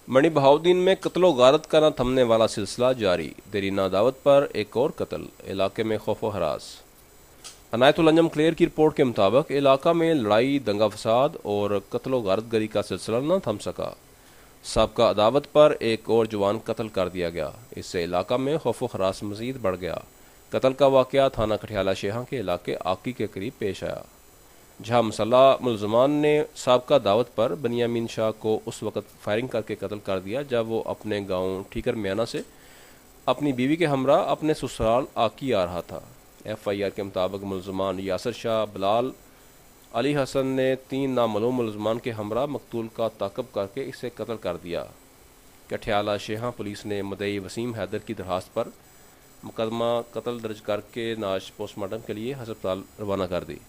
मणि बहाउद्दीन में कत्लो गारत का न थमने वाला सिलसिला जारी। देरी नादावत पर एक और कत्ल, इलाके में खौफो हरास। अनायतुल अंजम क्लेयर की रिपोर्ट के मुताबिक इलाका में लड़ाई, दंगा फसाद और कत्लो गारतगरी का सिलसिला न थम सका। साबका अदावत पर एक और जवान कत्ल कर दिया गया। इससे इलाका में खौफो हरास मजीद बढ़ गया। कत्ल का वाक़या थाना कठियाला शेहा के इलाके आकी के करीब पेश आया, जहां मुसल्लह मुलजमान ने साबका दावत पर बनियामीन शाह को उस वक्त फायरिंग करके कत्ल कर दिया जब वो अपने गांव ठीकर मियाना से अपनी बीवी के हमरा अपने ससुराल आकी आ रहा था। FIR के मुताबिक मुलजमान यासर शाह, बिलाल, अली हसन ने 3 नामालूम मुलजमान के हमरा मकतूल का ताक़ब करके इसे कत्ल कर दिया। कठियाला शेहा पुलिस ने मुद्दई वसीम हैदर की दरखास्त पर मुकदमा कत्ल दर्ज करके नाश पोस्टमार्टम के लिए अस्पताल रवाना कर दी।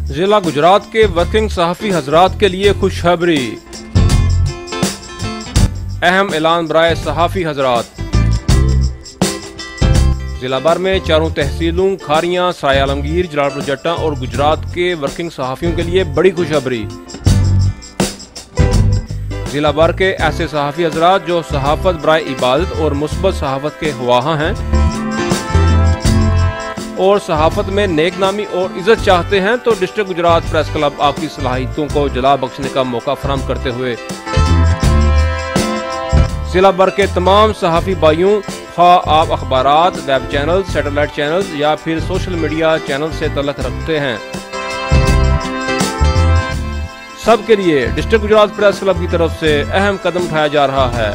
जिला गुजरात के वर्किंग सहाफ़ी हजरात के लिए खुशखबरी। अहम ऐलान बराए सहाफ़ी हजरात। जिला भर में चारों तहसीलों खारियां, सराय आलमगीर, जलालपुर जट्टा और गुजरात के वर्किंग सहाफ़ियों के लिए बड़ी खुशखबरी। जिला भर के ऐसे सहाफ़ी हजरात जो सहाफ़त बराए इबादत और मुस्बत सहाफ़त के ख्वाहां हैं और सहाफ़त में नेक नामी और इज्जत चाहते हैं तो डिस्ट्रिक्ट गुजरात प्रेस क्लब आपकी सलाहियतों को जला बख्शने का मौका फराहम करते हुए जिला भर के तमाम सहाफ़ी भाइयों, खा आप अखबारात, वेब चैनल, सैटेलाइट चैनल या फिर सोशल मीडिया चैनल से तल्लुक़ रखते हैं, सब के लिए डिस्ट्रिक्ट गुजरात प्रेस क्लब की तरफ से अहम कदम उठाया जा रहा है।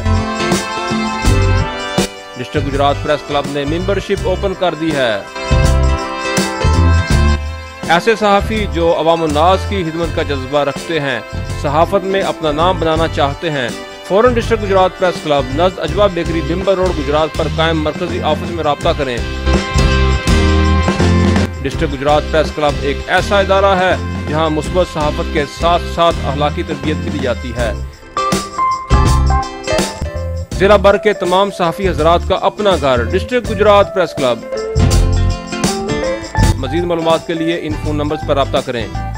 डिस्ट्रिक्ट गुजरात प्रेस क्लब ने मेंबरशिप ओपन कर दी है। ऐसे सहाफ़ी जो अवाम उन्नास की खिदमत का जज्बा रखते हैं, सहाफ़त में अपना नाम बनाना चाहते हैं, फौरन डिस्ट्रिक्ट गुजरात प्रेस क्लब नज़द अजवा बेकरी, बिम्बर रोड, गुजरात पर कायम मरकजी ऑफिस में राब्ता करें। डिस्ट्रिक्ट गुजरात प्रेस क्लब एक ऐसा इदारा है जहां मुस्बत सहाफ़त के साथ साथ अखलाकी तरबियत भी दी जाती है। जिला भर के तमाम सहाफ़ी हजरात का अपना घर डिस्ट्रिक्ट गुजरात प्रेस क्लब। मज़ीद मालूमात के लिए इन फ़ोन नंबर्स पर राब्ता करें।